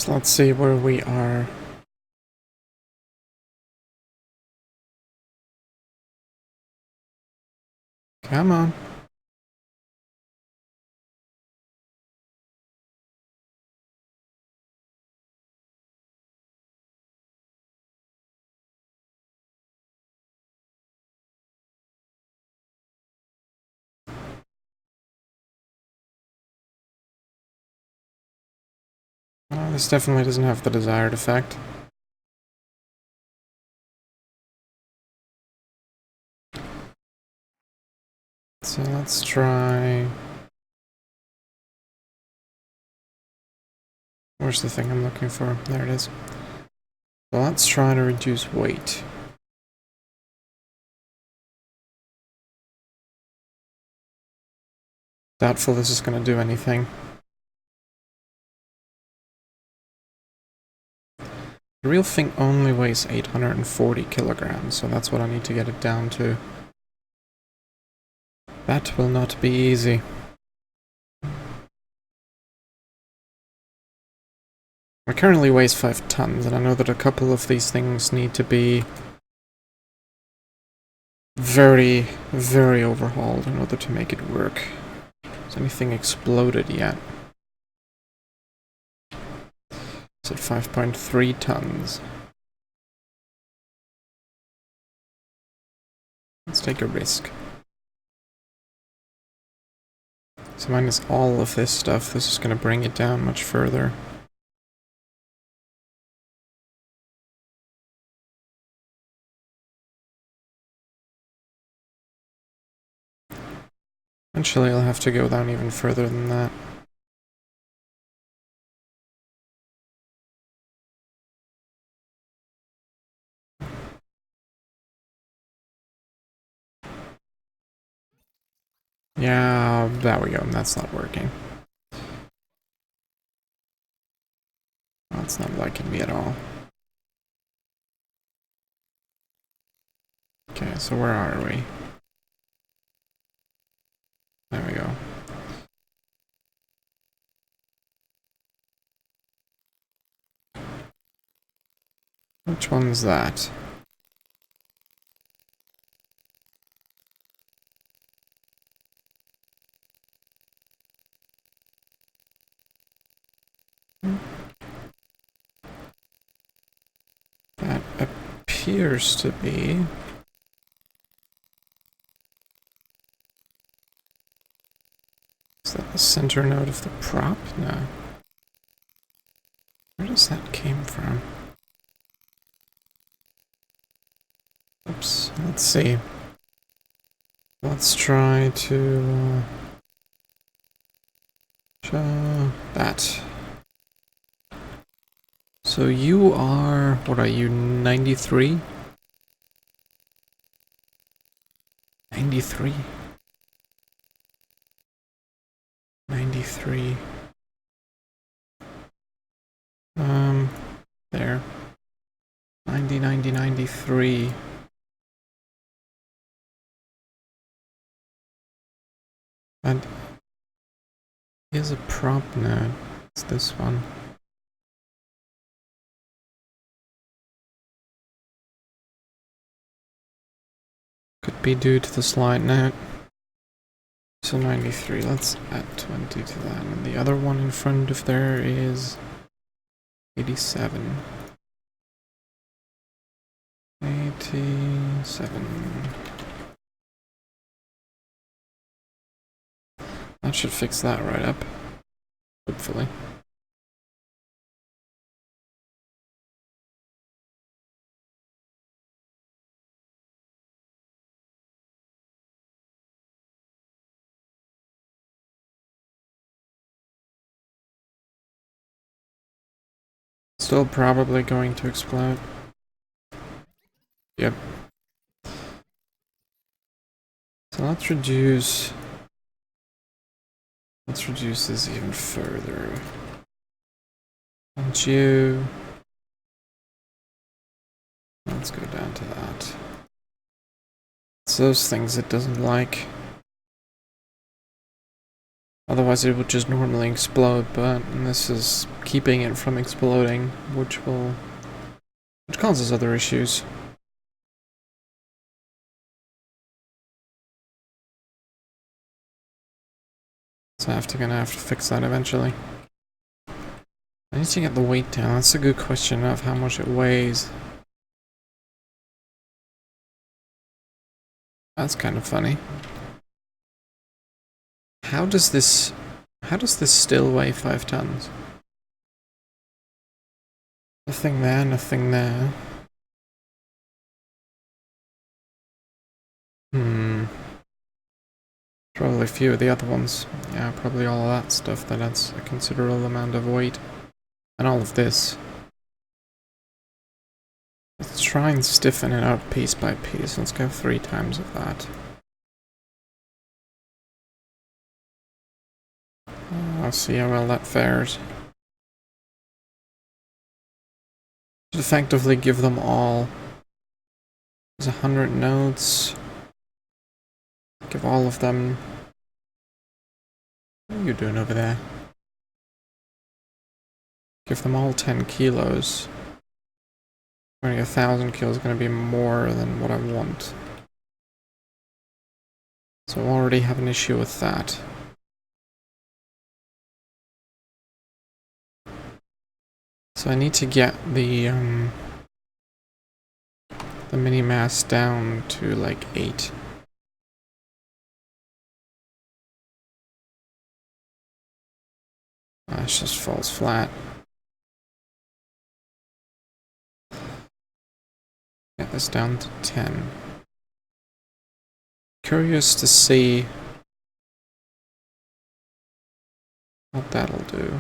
So let's see where we are. Come on. This definitely doesn't have the desired effect. So let's try... Where's the thing I'm looking for? There it is. So let's try to reduce weight. Doubtful this is going to do anything. The real thing only weighs 840 kilograms, so that's what I need to get it down to. That will not be easy. It currently weighs 5 tons, and I know that a couple of these things need to be very, very overhauled in order to make it work. Has anything exploded yet? It's at 5.3 tons. Let's take a risk. So minus all of this stuff, this is going to bring it down much further. Eventually I'll have to go down even further than that. Yeah, there we go. That's not working. That's not liking me at all. Okay, so where are we? There we go. Which one's that? That appears to be... Is that the center node of the prop? No. Where does that came from? Oops, let's see. Let's try to... show that. So you are... what are you, 93? 93. 93. There. 90, 90, 93. And here's a prop node. It's this one. Could be due to the slide node. So 93, let's add 20 to that. And the other one in front of there is 87. 87. That should fix that right up. Hopefully. Still probably going to explode. Yep. So let's reduce this even further. And you... let's go down to that. It's those things it doesn't like. Otherwise it would just normally explode, but this is keeping it from exploding, which causes other issues. So gonna have to fix that eventually. I need to get the weight down. That's a good question of how much it weighs. That's kind of funny. How does this still weigh 5 tons? Nothing there, nothing there. Probably a few of the other ones. Yeah, probably all of that stuff that adds a considerable amount of weight. And all of this. Let's try and stiffen it out piece by piece. Let's go 3 times of that. I'll see how well that fares. Should effectively give them all. There's 100 nodes. Give all of them. What are you doing over there? Give them all 10 kilos. 1,000 kilos is going to be more than what I want. So I already have an issue with that. So I need to get the mini mass down to like 8. It just falls flat. Get this down to 10. Curious to see what that'll do.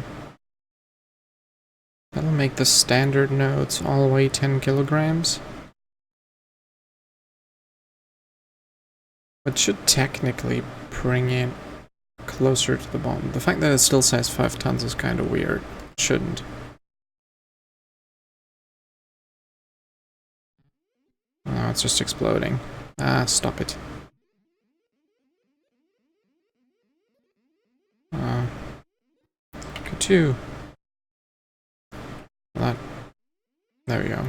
That'll make the standard nodes all weigh 10 kilograms. But should technically bring it closer to the bottom. The fact that it still says 5 tons is kind of weird. It shouldn't. Oh, it's just exploding. Ah, stop it. Ka-choo. That. There we go.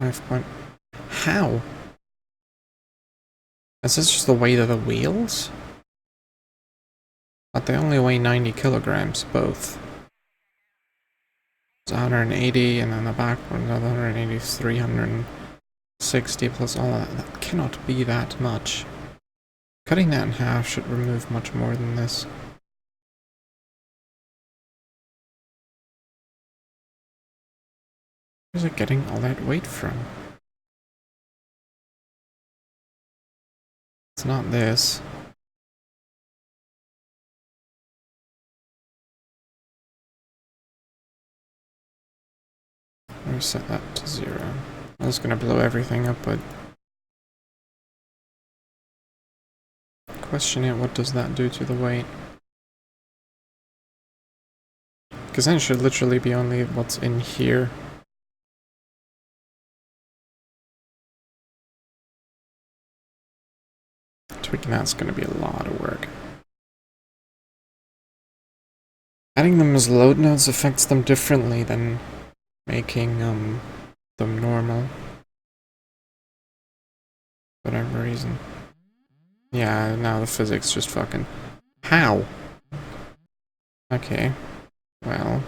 5 point. How? Is this just the weight of the wheels? But they only weigh 90 kilograms, both. It's 180, and then the back one, another 180, 360 plus all of that. That cannot be that much. Cutting that in half should remove much more than this. Where's it getting all that weight from? It's not this. Let me set that to 0. I was gonna blow everything up, but question it, what does that do to the weight? Because then it should literally be only what's in here. Tweaking that's going to be a lot of work. Adding them as load nodes affects them differently than making them normal. For whatever reason. Yeah, now the physics just fucking... How? Okay. Well...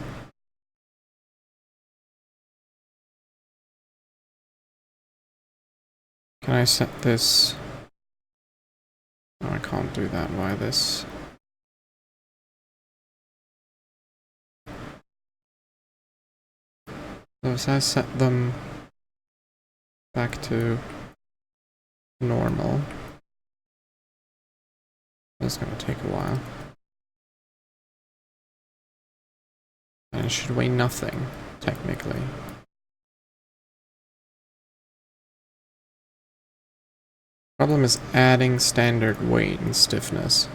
Can I set this... No, I can't do that. Why this? So as I set them back to normal, it's going to take a while. And it should weigh nothing, technically. Problem is adding standard weight and stiffness.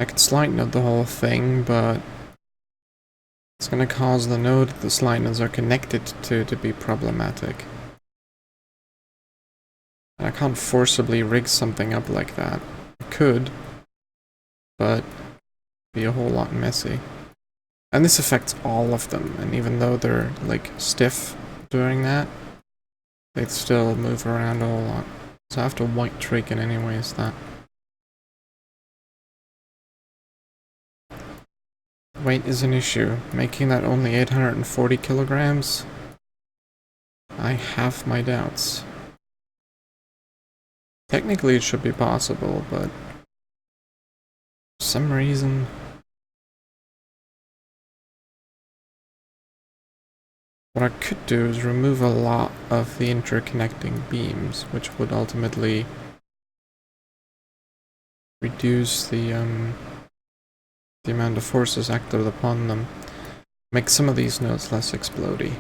I could slide node the whole thing, but it's going to cause the node the slide nodes are connected to be problematic. And I can't forcibly rig something up like that. I could, but it'd be a whole lot messy. And this affects all of them, and even though they're, like, stiff doing that, they'd still move around a whole lot. So I have to white trig it anyways, that. Weight is an issue. Making that only 840 kilograms? I have my doubts. Technically it should be possible, but for some reason... What I could do is remove a lot of the interconnecting beams, which would ultimately reduce the amount of forces acted upon them. Make some of these nodes less explodey.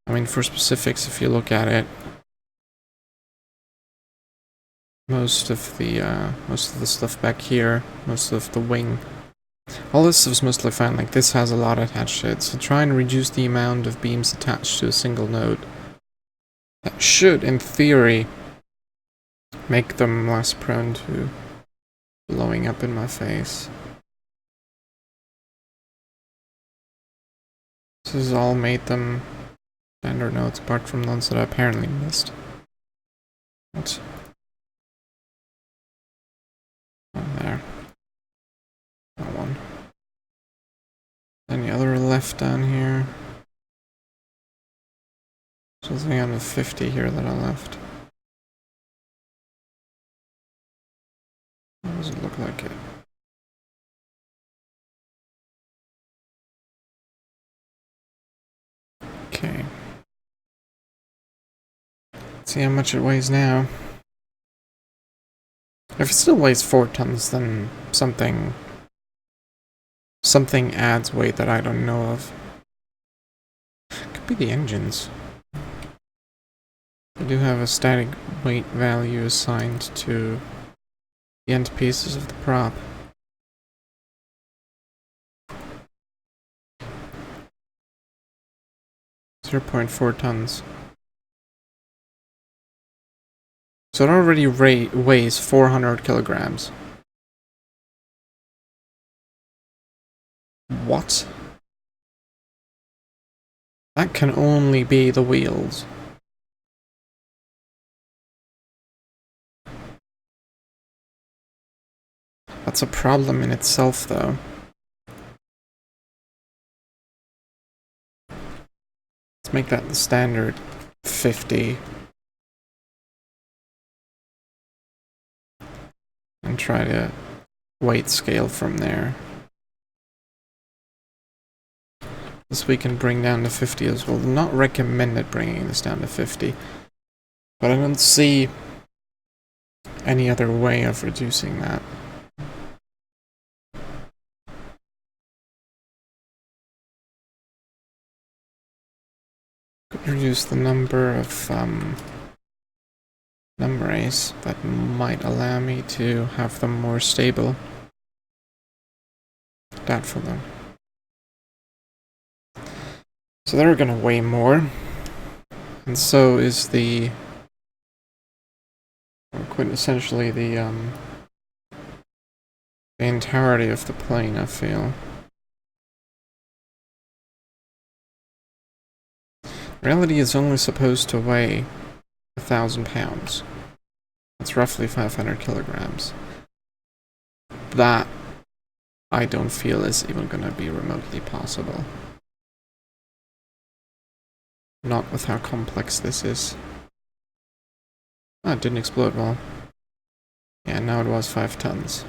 I mean, for specifics, if you look at it, most of the stuff back here, most of the wing, all this stuff's mostly fine. Like, this has a lot attached to it, so try and reduce the amount of beams attached to a single node. That should, in theory, make them less prone to blowing up in my face. This has all made them standard nodes, apart from the ones that I apparently missed. What's on there? That one. Any other left down here? Something on the 50 here that I left. How does it look like it? Okay. Let's see how much it weighs now. If it still weighs 4 tons, then something adds weight that I don't know of. Could be the engines. I do have a static weight value assigned to the end pieces of the prop. .4 tons. So it already weighs 400 kilograms. What? That can only be the wheels. That's a problem in itself, though. Let's make that the standard 50. And try to weight scale from there. This we can bring down to 50 as well. Not recommended bringing this down to 50. But I don't see any other way of reducing that. Could reduce the number of memories that might allow me to have them more stable. Doubtful though. So they're gonna weigh more, and so is the quintessentially the entirety of the plane, I feel. Reality is only supposed to weigh 1,000 pounds. That's roughly 500 kilograms. That I don't feel is even gonna be remotely possible. Not with how complex this is. Oh, it didn't explode well. Yeah, now it was 5 tons.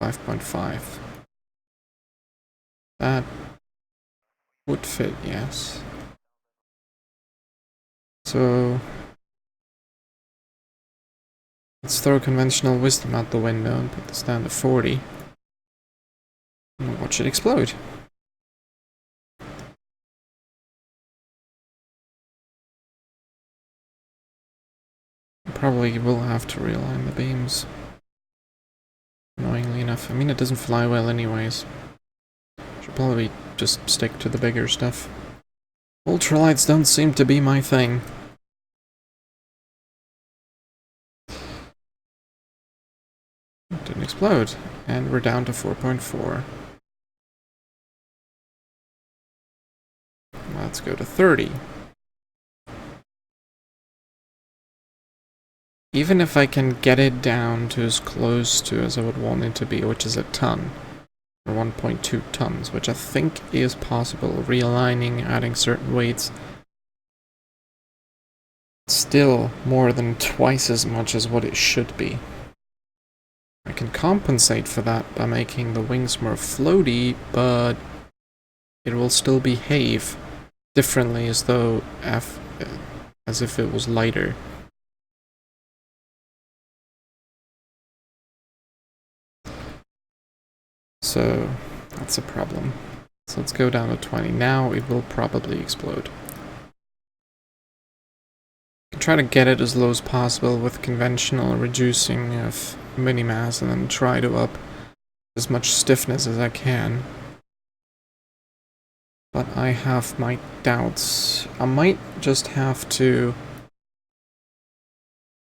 5.5. That would fit, yes. So let's throw conventional wisdom out the window and put this down to 40. And watch it explode. Probably will have to realign the beams. Annoyingly enough. I mean, it doesn't fly well anyways. Should probably just stick to the bigger stuff. Ultralights don't seem to be my thing. It didn't explode. And we're down to 4.4. Let's go to 30. Even if I can get it down to as close to as I would want it to be, which is a ton, or 1.2 tons, which I think is possible, realigning, adding certain weights, still more than twice as much as what it should be. I can compensate for that by making the wings more floaty, but it will still behave differently as if it was lighter. So that's a problem. So let's go down to 20. Now it will probably explode. I can try to get it as low as possible with conventional reducing of mini-mass and then try to up as much stiffness as I can. But I have my doubts. I might just have to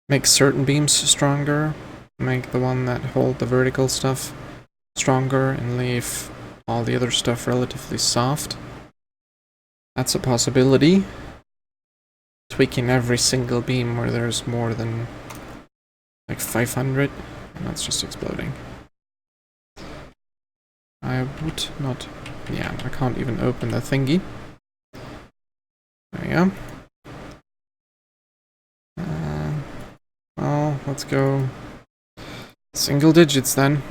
make certain beams stronger, make the one that hold the vertical stuff stronger and leave all the other stuff relatively soft. That's a possibility. Tweaking every single beam where there's more than like 500, and that's just exploding. I would not... yeah, I can't even open the thingy. There we go. Well, let's go single digits then.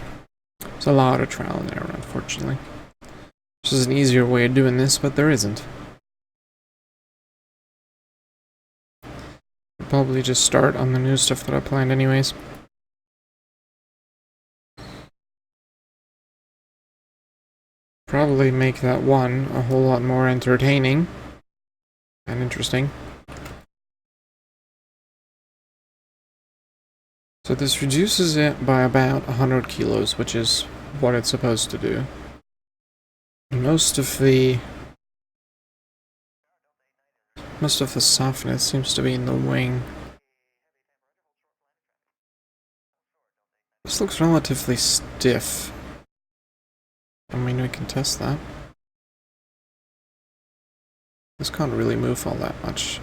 There's a lot of trial and error, unfortunately. There's an easier way of doing this, but there isn't. I'll probably just start on the new stuff that I planned anyways. Probably make that one a whole lot more entertaining and interesting. So this reduces it by about 100 kilos, which is what it's supposed to do. Most of the softness seems to be in the wing. This looks relatively stiff. I mean, we can test that. This can't really move all that much.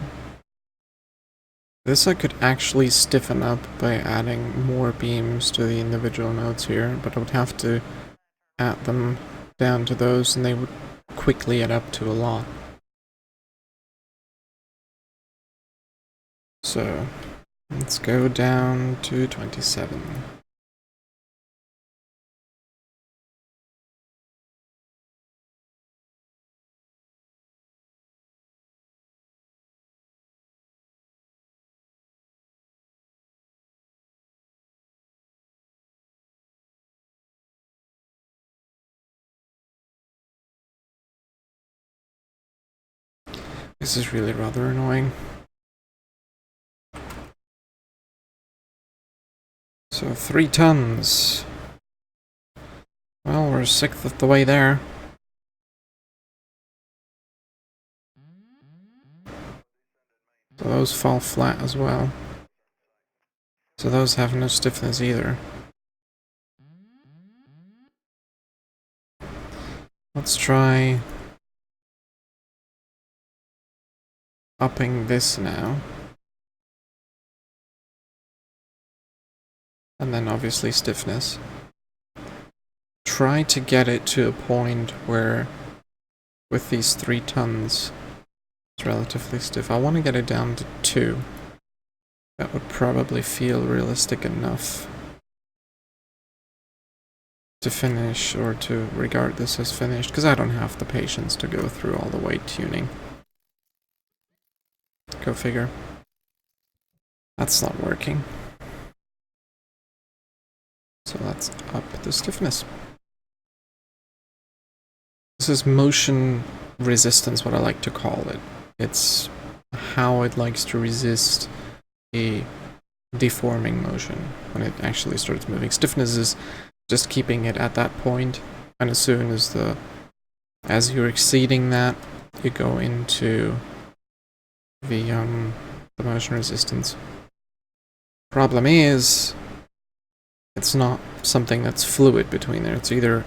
This I could actually stiffen up by adding more beams to the individual nodes here, but I would have to add them down to those and they would quickly add up to a lot. So, let's go down to 27. This is really rather annoying. So 3 tons. Well, we're 1/6 of the way there. So those fall flat as well. So those have no stiffness either. Let's try upping this now. And then obviously stiffness. Try to get it to a point where with these 3 tons it's relatively stiff. I want to get it down to 2. That would probably feel realistic enough to finish, or to regard this as finished, because I don't have the patience to go through all the weight tuning. Go figure. That's not working. So let's up the stiffness. This is motion resistance, what I like to call it. It's how it likes to resist a deforming motion when it actually starts moving. Stiffness is just keeping it at that point, and as soon as you're exceeding that, you go into the motion resistance. Problem is, it's not something that's fluid between there. It's either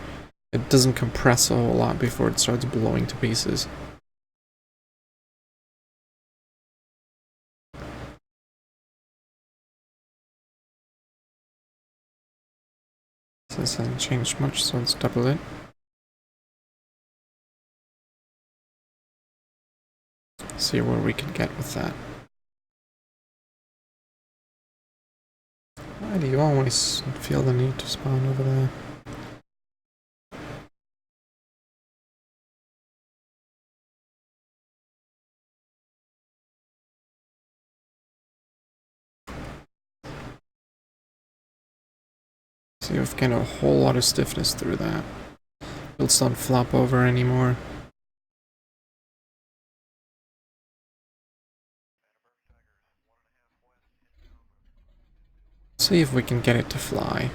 it doesn't compress a whole lot before it starts blowing to pieces. So this hasn't changed much, so let's double it. See where we can get with that. Why do you always feel the need to spawn over there? See, we've gained a whole lot of stiffness through that. Builds don't flop over anymore. See if we can get it to fly.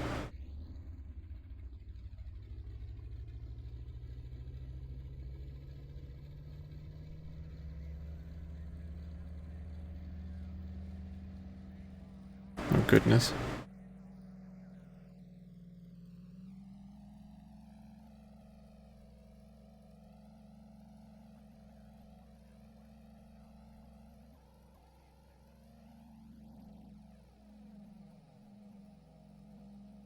Oh goodness.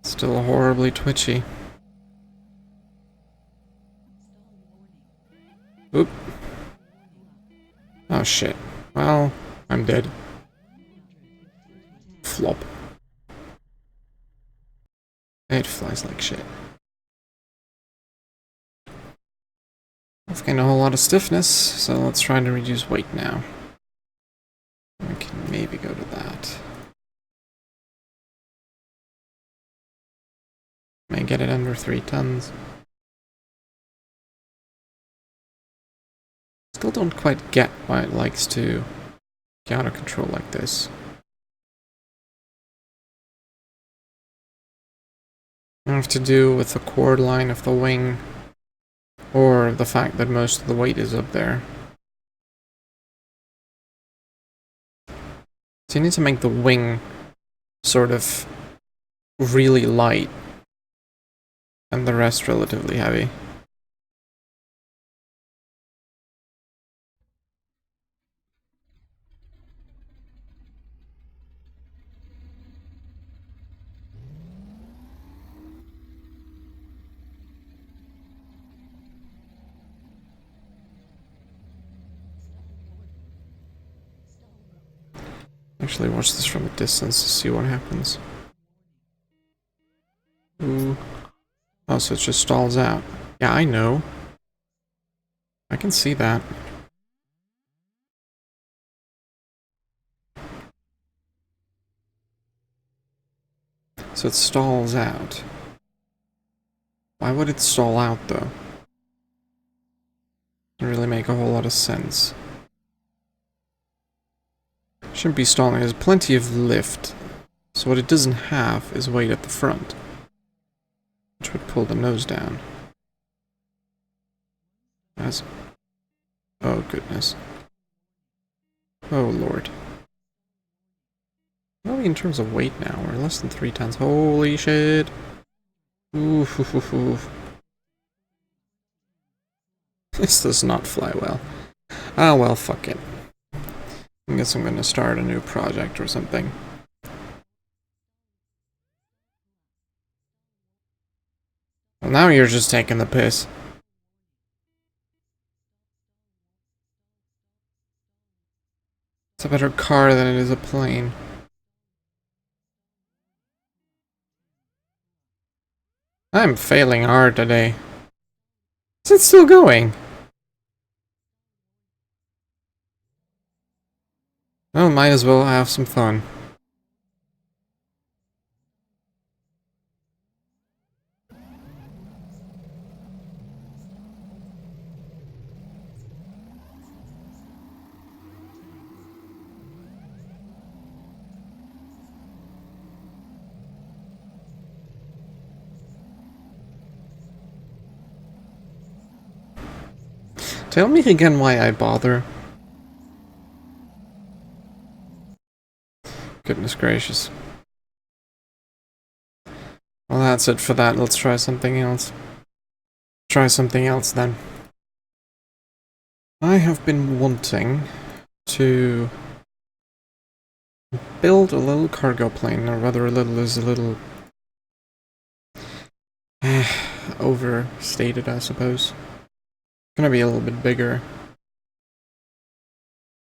Still horribly twitchy. Oop. Oh shit. Well, I'm dead. Flop. It flies like shit. I've gained a whole lot of stiffness, so let's try to reduce weight now. We can maybe go to that. May get it under 3 tons. Still don't quite get why it likes to get out of control like this. I have to do with the chord line of the wing, or the fact that most of the weight is up there. So you need to make the wing sort of really light, and the rest relatively heavy. Actually, watch this from a distance to see what happens. Ooh. Oh, so it just stalls out. Yeah, I know. I can see that. So it stalls out. Why would it stall out, though? Doesn't really make a whole lot of sense. Shouldn't be stalling. It has plenty of lift. So what it doesn't have is weight at the front, which would pull the nose down. As oh goodness. Oh lord. What are we in terms of weight now? We're less than 3 tons. Holy shit. Oof, oof, oof, oof. This does not fly well. Ah well, fuck it. I guess I'm gonna start a new project or something. Well, now you're just taking the piss. It's a better car than it is a plane. I'm failing hard today. Is it still going? Oh, might as well have some fun. Tell me again why I bother. Goodness gracious. Well, that's it for that. Let's try something else. Try something else then. I have been wanting to build a little cargo plane, or rather a little is a little overstated, I suppose. It's gonna be a little bit bigger.